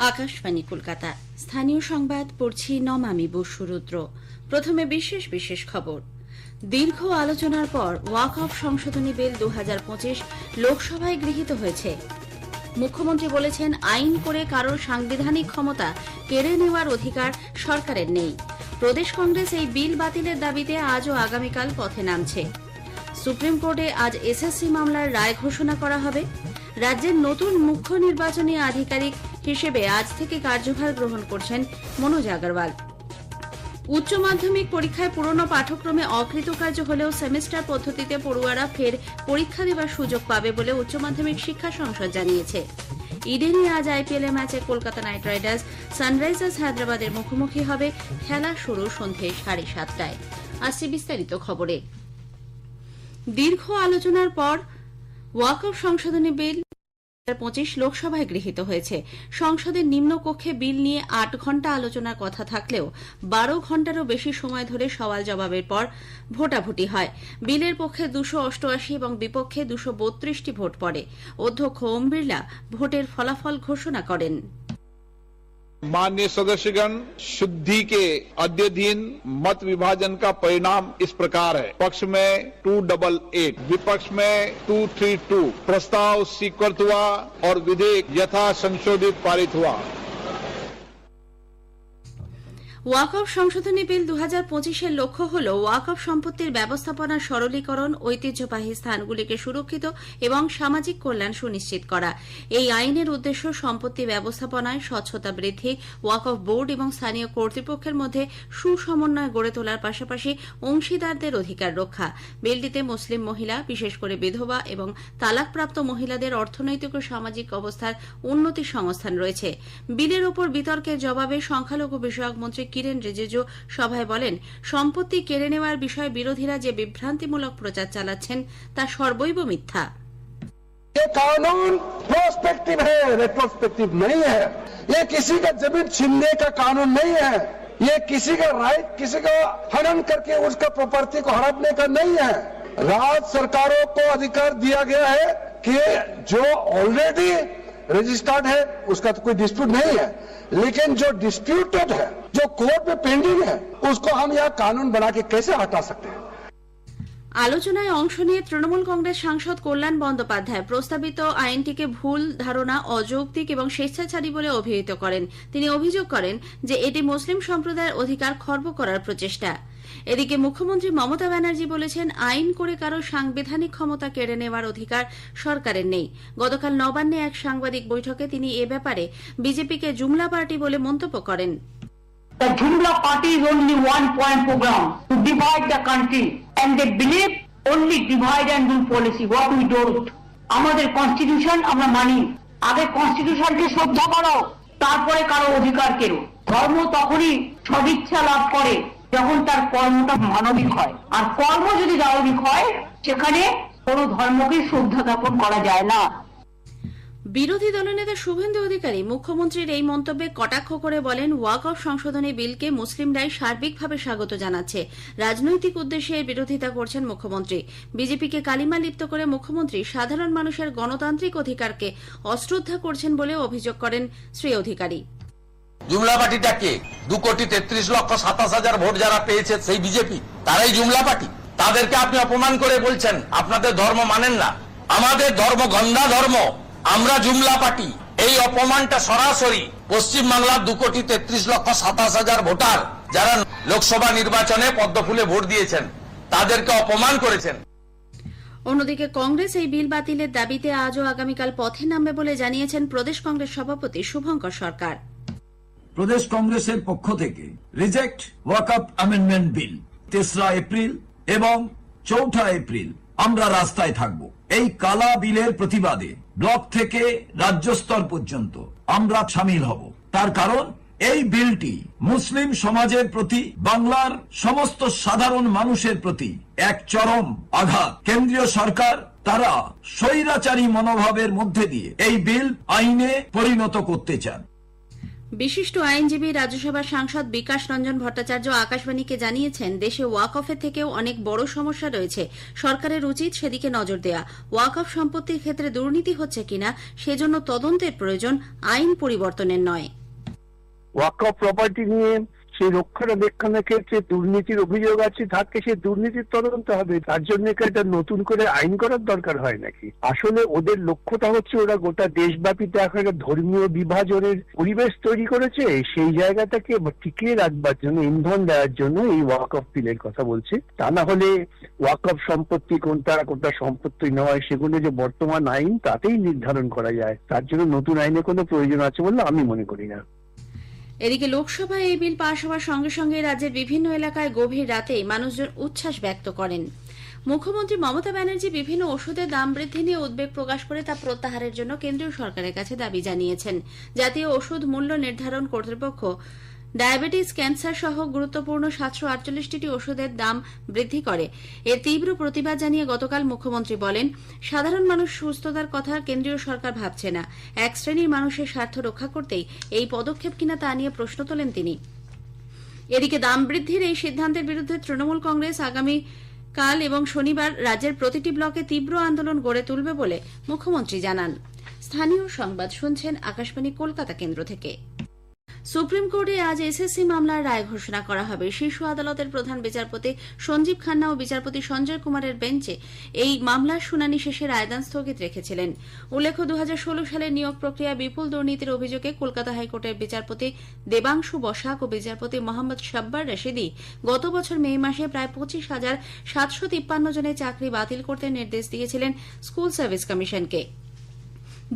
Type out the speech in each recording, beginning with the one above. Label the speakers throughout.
Speaker 1: আকাশবাণী কলকাতা। স্থানীয় সংবাদ পড়ছি নমামি বসুরুদ্র। প্রথমে বিশেষ বিশেষ খবর। দীর্ঘ আলোচনার পর ওয়াকফ সংশোধনী বিল 2025 লোকসভায় গৃহীত হয়েছে। মুখ্যমন্ত্রী বলেছেন, আইন করে কারোর সাংবিধানিক ক্ষমতা কেড়ে নেওয়ার অধিকার সরকারের নেই। প্রদেশ কংগ্রেস এই বিল বাতিলের দাবিতে আজ ও আগামীকাল পথে নামছে। সুপ্রিম কোর্টে আজ এসএসসি মামলার রায় ঘোষণা করা হবে। রাজ্যের নতুন মুখ্য নির্বাচনী আধিকারিক হিসেবে আজ থেকে কার্যভার গ্রহণ করছেন মনোজ আগরওয়াল। উচ্চ মাধ্যমিক পরীক্ষায় পুরনো পাঠ্যক্রমে অকৃতকার্য হলেও সেমিস্টার পদ্ধতিতে পড়ুয়ারা ফের পরীক্ষা দেওয়ার সুযোগ পাবে বলে উচ্চ মাধ্যমিক শিক্ষা সংসদ জানিয়েছে। ইডেনে আজ আইপিএল ম্যাচে কলকাতা নাইট রাইডার্স সানরাইজার্স হায়দ্রাবাদের মুখোমুখি হবে। খেলা শুরু সন্ধ্যে 7:30টায়। আসছে বিস্তারিত খবরে। দীর্ঘ আলোচনার পর ওয়াকফ সংশোধনী বিল 2025 লোকসভায় গৃহীত হয়েছে। সংসদের নিম্নকক্ষে বিল নিয়ে 8 ঘণ্টা আলোচনার কথা থাকলেও 12 ঘণ্টারও বেশি সময় ধরে সওয়াল জবাবের পর ভোটাভুটি হয়। বিলের পক্ষে 288 এবং বিপক্ষে 232টি ভোট পড়ে। অধ্যক্ষ ওম বিড়লা ভোটের ফলাফল ঘোষণা করেন।
Speaker 2: माननीय सदस्यगण, शुद्धि के अध्ययन मत विभाजन का परिणाम इस प्रकार है। पक्ष में 288, विपक्ष में 232। प्रस्ताव स्वीकृत हुआ और विधेयक यथा संशोधित पारित हुआ।
Speaker 1: ওয়াকফ সংশোধনী বিল 2025 লক্ষ্য হল ওয়াকফ সম্পত্তির ব্যবস্থাপনা সরলীকরণ, ঐতিহ্যবাহী স্থানগুলিকে সুরক্ষিত এবং সামাজিক কল্যাণ সুনিশ্চিত করা। এই আইনের উদ্দেশ্য সম্পত্তি ব্যবস্থাপনায় স্বচ্ছতা বৃদ্ধি, ওয়াকফ বোর্ড এবং স্থানীয় কর্তৃপক্ষের মধ্যে সুসমন্বয় গড়ে তোলার পাশাপাশি অংশীদারদের অধিকার রক্ষা। বিলটিতে মুসলিম মহিলা, বিশেষ করে বিধবা এবং তালাকপ্রাপ্ত মহিলাদের অর্থনৈতিক ও সামাজিক অবস্থার উন্নতি সংস্থান রয়েছে। বিলের ওপর বিতর্কের জবাবে সংখ্যালঘু বিষয়ক মন্ত্রী কিরেন রিজিজু সভায় বলেন, সম্পত্তি কেড়ে নেওয়ার বিষয়ে বিরোধীরা যে বিভ্রান্তিমূলক প্রচার চালাচ্ছেন তা সর্বৈব মিথ্যা।
Speaker 3: ये कानून प्रोस्पेक्टिव है, रेट्रोस्पेक्टिव नहीं है। ये किसी का जमीन छीनने का कानून नहीं है। ये किसी का राइट, किसी का हनन करके उसका प्रॉपर्टी को हड़पने का नहीं है। राज्य सरकारों को अधिकार दिया गया है कि जो ऑलरेडी रजिस्टर्ड है उसका तो कोई डिस्प्यूट नहीं है, लेकिन जो डिस्प्यूटेड है, जो कोर्ट में पेंडिंग है, उसको हम यहाँ कानून बना के कैसे हटा सकते हैं।
Speaker 1: আলোচনায় অংশ নিয়ে তৃণমূল কংগ্রেস সাংসদ কল্যাণ বন্দ্যোপাধ্যায় প্রস্তাবিত আইনটিকে ভুল ধারণা, অযৌক্তিক এবং স্বেচ্ছাচারী বলে অভিহিত করেন। তিনি অভিযোগ করেন যে এটি মুসলিম সম্প্রদায়ের অধিকার খর্ব করার প্রচেষ্টা। এদিকে মুখ্যমন্ত্রী মমতা ব্যানার্জি বলেছেন, আইন করে কারো সাংবিধানিক ক্ষমতা কেড়ে নেওয়ার অধিকার সরকারের নেই। গতকাল নবান্নে এক সাংবাদিক বৈঠকে তিনি এ ব্যাপারে বিজেপিকে জুমলা পার্টি বলে মন্তব্য করেন।
Speaker 4: The Jumla party is only one point program to divide the country, and they believe only divide and rule policy. What we don't. আমাদের কনস্টিটিউশন আমরা মানি। আগে কনস্টিটিউশনকে শ্রদ্ধা করো, তারপরে কারো অধিকার কেড়ো। ধর্ম তখনই সদিচ্ছা লাভ করে যখন তার কর্মটা মানবিক হয়, আর কর্ম যদি দানবিক হয় সেখানে কোনো ধর্মকে শ্রদ্ধা জ্ঞাপন করা যায় না।
Speaker 1: বিরোধী দলনেতা শুভেন্দু অধিকারী মুখ্যমন্ত্রীর এই মন্তব্যে কটাক্ষ করে বলেন, ওয়াকফ সংশোধনী বিলকে মুসলিমরাই সার্বিকভাবে স্বাগত জানাচ্ছে। রাজনৈতিক উদ্দেশ্যে এর বিরোধিতা করছেন মুখ্যমন্ত্রী। বিজেপিকে কালিমা লিপ্ত করে মুখ্যমন্ত্রী সাধারণ মানুষের গণতান্ত্রিক অধিকারকে অশ্রদ্ধা করছেন বলে অভিযোগ করেন শ্রী অধিকারী।
Speaker 5: জুমলা পার্টিটা কে? 2,33,27,000 ভোট যারা পেয়েছে সেই বিজেপি, তারাই জুমলা পার্টি। তাদেরকে আপনি অপমান করে বলছেন আপনাদের ধর্ম মানেন না। আমাদের ধর্ম গন্ধা ধর্ম, আমরা জুমলা পার্টি। এই অপমানটা সরাসরি পশ্চিমবাংলার 2,33,27,000 ভোটার যারা লোকসভা নির্বাচনে পদ্মফুলে ভোট দিয়েছেন তাদেরকে অপমান করেছেন।
Speaker 1: অন্যদিকে কংগ্রেস এই বিল বাতিলের দাবিতে আজ ও আগামীকাল পথে নামবে বলে জানিয়েছেন প্রদেশ কংগ্রেস সভাপতি শুভঙ্কর সরকার।
Speaker 6: প্রদেশ কংগ্রেসের পক্ষ থেকে রিজেক্ট ওয়াকফ অ্যামেন্ডমেন্ট বিল 3রা এপ্রিল এবং 4ঠা এপ্রিল আমরা রাস্তায় থাকব। এই কালা বিলের প্রতিবাদে ব্লক থেকে রাজ্য স্তর পর্যন্ত আমরা সামিল হব। তার কারণ এই বিলটি মুসলিম সমাজের প্রতি, বাংলার সমস্ত সাধারণ মানুষের প্রতি এক চরম আঘাত। কেন্দ্রীয় সরকার তারা স্বৈরাচারী মনোভাবের মধ্যে দিয়ে এই বিল আইনে পরিণত করতে চান।
Speaker 1: বিশিষ্ট আইনজীবী রাজ্যসভার সাংসদ বিকাশ রঞ্জন ভট্টাচার্য আকাশবাণীকে জানিয়েছেন, দেশে ওয়াকফের থেকেও অনেক বড় সমস্যা রয়েছে। সরকারের উচিত সেদিকে নজর দেয়া। ওয়াকফ সম্পত্তির ক্ষেত্রে দুর্নীতি হচ্ছে কিনা সেজন্য তদন্তের প্রয়োজন, আইন পরিবর্তনের নয়।
Speaker 7: ওয়াকফ প্রপার্টি নিয়ে সেই রক্ষণাবেক্ষণের ক্ষেত্রে দুর্নীতির অভিযোগ আছে, থাকলে সেই দুর্নীতির তদন্ত হবে। তার জন্য একটা নতুন করে আইন করার দরকার হয় নাকি? আসলে ওদের লক্ষ্যটা হচ্ছে ওরা গোটা দেশব্যাপী এখন একটা ধর্মীয় বিভাজনের পরিবেশ তৈরি করেছে। সেই জায়গাটাকে টিকিয়ে রাখবার জন্য, ইন্ধন দেওয়ার জন্য এই ওয়াকফ বিলের কথা বলছে। তা না হলে ওয়াকফ সম্পত্তি কোনটা কোনটা সম্পত্তি নয় সেগুলো যে বর্তমান আইন তাতেই নির্ধারণ করা যায়। তার জন্য নতুন আইনের কোনো প্রয়োজন আছে বলে আমি মনে করি না।
Speaker 1: এদিকে লোকসভায় এই বিল পাশ হওয়ার সঙ্গে সঙ্গে রাজ্যের বিভিন্ন এলাকায় গভীর রাতেই মানুষজন উচ্ছ্বাস ব্যক্ত করেন। মুখ্যমন্ত্রী মমতা ব্যানার্জি বিভিন্ন ওষুধের দাম বৃদ্ধি নিয়ে উদ্বেগ প্রকাশ করে তা প্রত্যাহারের জন্য কেন্দ্রীয় সরকারের কাছে দাবি জানিয়েছেন। জাতীয় ওষুধ মূল্য নির্ধারণ কর্তৃপক্ষ ডায়াবেটিস, ক্যান্সার সহ গুরুত্বপূর্ণ 748টি ওষুধের দাম বৃদ্ধি করে। এর তীব্র প্রতিবাদ জানিয়ে গতকাল মুখ্যমন্ত্রী বলেন, সাধারণ মানুষ সুস্থতার কথা কেন্দ্রীয় সরকার ভাবছে না, এক শ্রেণীর মানুষের স্বার্থ রক্ষা করতেই এই পদক্ষেপ কিনা তা নিয়ে প্রশ্ন তোলেন তিনি। এদিকে দাম বৃদ্ধির এই সিদ্ধান্তের বিরুদ্ধে তৃণমূল কংগ্রেস আগামী কাল এবং শনিবার রাজ্যের প্রতিটি ব্লকে তীব্র আন্দোলন গড়ে তুলবে বলে মুখ্যমন্ত্রী জানান। স্থানীয় সংবাদ শুনছেন আকাশবাণী কলকাতা কেন্দ্র থেকে। সুপ্রিম কোর্টে আজ এসএসসি মামলার রায় ঘোষণা করা হবে। শীর্ষ আদালতের প্রধান বিচারপতি সঞ্জীব খান্না ও বিচারপতি সঞ্জয় কুমারের বেঞ্চে এই মামলার শুনানি শেষে রায়দান স্থগিত রেখেছিলেন। উল্লেখ্য, 2016 সালের নিয়োগ প্রক্রিয়ায় বিপুল দুর্নীতির অভিযোগে কলকাতা হাইকোর্টের বিচারপতি দেবাংশু বসাক ও বিচারপতি মোহাম্মদ শাব্বার রশিদি গত বছর মে মাসে প্রায় 25,753 জনের চাকরি বাতিল করতে নির্দেশ দিয়েছিলেন স্কুল সার্ভিস কমিশনকে।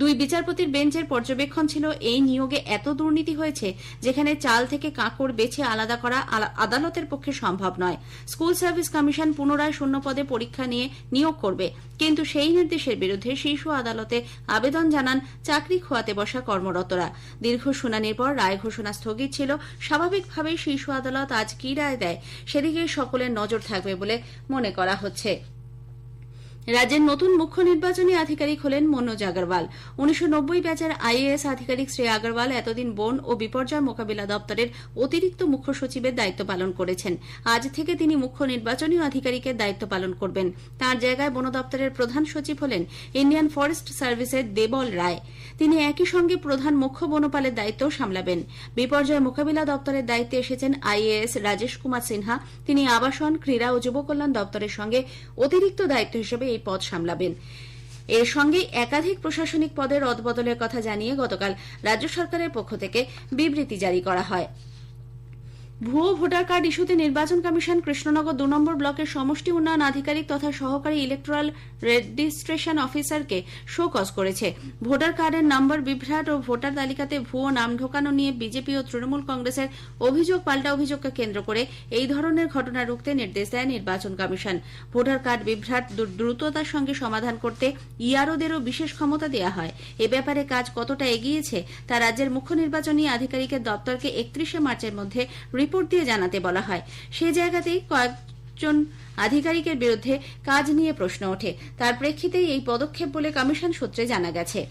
Speaker 1: দুই বিচারপতির বেঞ্চের পর্যবেক্ষণ ছিল, এই নিয়োগে এত দুর্নীতি হয়েছে যেখানে চাল থেকে কাঁকড় বেছে আলাদা করা আদালতের পক্ষে সম্ভব নয়। স্কুল সার্ভিস কমিশন পুনরায় শূন্য পদে পরীক্ষা নিয়ে নিয়োগ করবে, কিন্তু সেই নির্দেশের বিরুদ্ধে শীর্ষ আদালতে আবেদন জানান চাকরি খোয়াতে বসা কর্মরতরা। দীর্ঘ শুনানির পর রায় ঘোষণা স্থগিত ছিল। স্বাভাবিকভাবেই শীর্ষ আদালত আজ কি রায় দেয় সেদিকে সকলের নজর থাকবে বলে মনে করা হচ্ছে। রাজ্যের নতুন মুখ্য নির্বাচনী আধিকারিক হলেন মনোজ আগরওয়াল। 1990 ব্যাচের আইএএস আধিকারিক শ্রী আগরওয়াল এতদিন বন ও বিপর্যয় মোকাবিলা দপ্তরের অতিরিক্ত মুখ্য সচিবের দায়িত্ব পালন করেছেন। আজ থেকে তিনি মুখ্য নির্বাচনী আধিকারিকের দায়িত্ব পালন করবেন। তাঁর জায়গায় বন দপ্তরের প্রধান সচিব হলেন ইন্ডিয়ান ফরেস্ট সার্ভিসের দেবল রায়। তিনি একই সঙ্গে প্রধান মুখ্য বনপালের দায়িত্ব সামলাবেন। বিপর্যয় মোকাবিলা দপ্তরের দায়িত্বে এসেছেন আইএএস রাজেশ কুমার সিনহা। তিনি আবাসন, ক্রীড়া ও যুব কল্যাণ দপ্তরের সঙ্গে অতিরিক্ত দায়িত্ব হিসেবে এই পদ সামলাবেন। এর সঙ্গে একাধিক প্রশাসনিক পদের রদবদলের কথা জানিয়ে গতকাল রাজ্য সরকারের পক্ষ থেকে বিবৃতি জারি করা হয়। ভুয়ো ভোটার কার্ড ইস্যুতে নির্বাচন কমিশন কৃষ্ণনগর 2 নম্বর ব্লকের সমষ্টি উন্নয়ন আধিকারিক তথা সহকারী ইলেকটোরাল রেজিস্ট্রেশন অফিসারকে শোকজ করেছে। ভোটার কার্ডের নম্বর বিভ্রাট ও ভোটার তালিকাতে ভুয়ো নাম ঢোকানো নিয়ে বিজেপি ও তৃণমূল কংগ্রেসের অভিযোগ পাল্টা অভিযোগকে কেন্দ্র করে এই ধরনের ঘটনা রুখতে নির্দেশ দেয় নির্বাচন কমিশন। ভোটার কার্ড বিভ্রাট দ্রুততার সঙ্গে সমাধান করতে ইআরওদেরও বিশেষ ক্ষমতা দেওয়া হয়। এ ব্যাপারে কাজ কতটা এগিয়েছে তা রাজ্যের মুখ্য নির্বাচনী আধিকারিকের দপ্তরকে 31শে মার্চের মধ্যে রিপোর্ট দিয়ে জানাতে বলা হয়। সে জায়গাতেই কয়েকজন আধিকারিকের বিরুদ্ধে কাজ নিয়ে প্রশ্ন ওঠে। তার প্রেক্ষিতেই এই পদক্ষেপ বলে কমিশন সূত্রে জানা গেছে।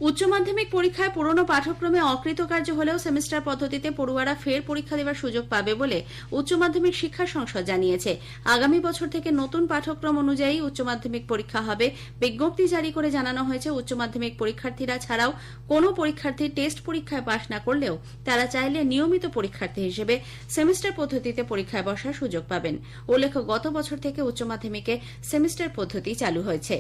Speaker 1: উচ্চ মাধ্যমিক পরীক্ষায় পুরনো পাঠ্যক্রমে অকৃতকার্য হলেও সেমিস্টার পদ্ধতিতে পড়ুয়ারা ফের পরীক্ষা দেওয়ার সুযোগ পাবে বলে উচ্চ মাধ্যমিক শিক্ষা সংসদ জানিয়েছে। আগামী বছর থেকে নতুন পাঠ্যক্রম অনুযায়ী উচ্চ মাধ্যমিক পরীক্ষা হবে। বিজ্ঞপ্তি জারি করে জানানো হয়েছে, উচ্চ মাধ্যমিক পরীক্ষার্থীরা ছাড়াও কোনো পরীক্ষার্থী টেস্ট পরীক্ষায় পাশ না করলেও তারা চাইলে নিয়মিত পরীক্ষার্থী হিসেবে সেমিস্টার পদ্ধতিতে পরীক্ষায় বসার সুযোগ পাবেন। উল্লেখ্য, গত বছর থেকে উচ্চ মাধ্যমিকে সেমিস্টার পদ্ধতি চালু হয়েছে।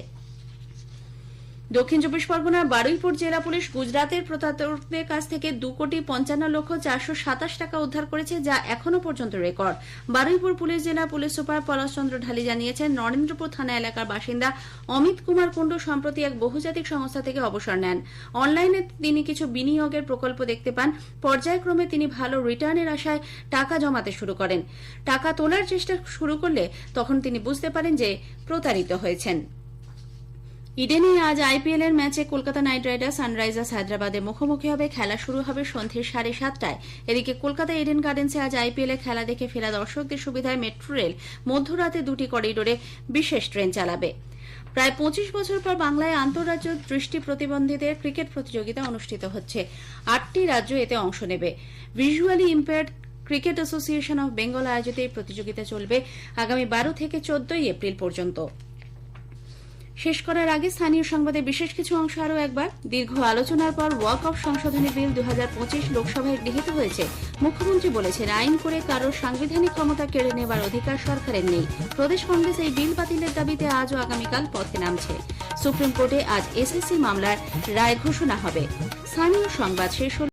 Speaker 1: দক্ষিণ চব্বিশ পরগনার বারুইপুর জেলা পুলিশ গুজরাতের প্রতারকদের কাছ থেকে 2,55,27,000 টাকা উদ্ধার করেছে, যা এখনো পর্যন্ত রেকর্ড। বারুইপুর পুলিশ জেলা পুলিশ সুপার পলাশ চন্দ্র ঢালি জানিয়েছেন, নরেন্দ্রপুর থানা এলাকার বাসিন্দা অমিত কুমার কুণ্ডু সম্প্রতি এক বহুজাতিক সংস্থা থেকে অবসর নেন। অনলাইনে তিনি কিছু বিনিয়োগের প্রকল্প দেখতে পান। পর্যায়ক্রমে তিনি ভালো রিটার্নের আশায় টাকা জমাতে শুরু করেন। টাকা তোলার চেষ্টা শুরু করলে তখন তিনি বুঝতে পারেন যে প্রতারিত হয়েছেন। ইডেনে আজ আইপিএল এর ম্যাচে কলকাতা নাইট রাইডার্স সানরাইজার্স হায়দ্রাবাদের মুখোমুখি হবে। খেলা শুরু হবে সন্ধ্যে 7:30টায়। এদিকে কলকাতা ইডেন গার্ডেন্সে আজ আইপিএল এ খেলা দেখে ফেরা দর্শকদের সুবিধায় মেট্রো রেল মধ্যরাতে 2টি করিডোরে বিশেষ ট্রেন চালাবে। প্রায় 25 বছর পর বাংলায় আন্তঃরাজ্য দৃষ্টি প্রতিবন্ধীদের ক্রিকেট প্রতিযোগিতা অনুষ্ঠিত হচ্ছে। 8টি রাজ্য এতে অংশ নেবে। Visually impaired cricket association of Bengal আয়োজিত এই প্রতিযোগিতা চলবে আগামী 12 থেকে 14 এপ্রিল পর্যন্ত। শেষ করার আগে স্থানীয় সংবাদের বিশেষ কিছু অংশ আরও একবার। দীর্ঘ আলোচনার পর ওয়াক অফ সংশোধনী বিল 2025 লোকসভায় গৃহীত হয়েছে। মুখ্যমন্ত্রী বলেছেন, আইন করে কারোর সাংবিধানিক ক্ষমতা কেড়ে নেবার অধিকার সরকারের নেই। প্রদেশ কংগ্রেস এই বিল বাতিলের দাবিতে আজ ও আগামীকাল পথে নামছে। সুপ্রিম কোর্টে আজ এসএসসি মামলার রায় ঘোষণা হবে। স্থানীয় সংবাদ শেষ হল।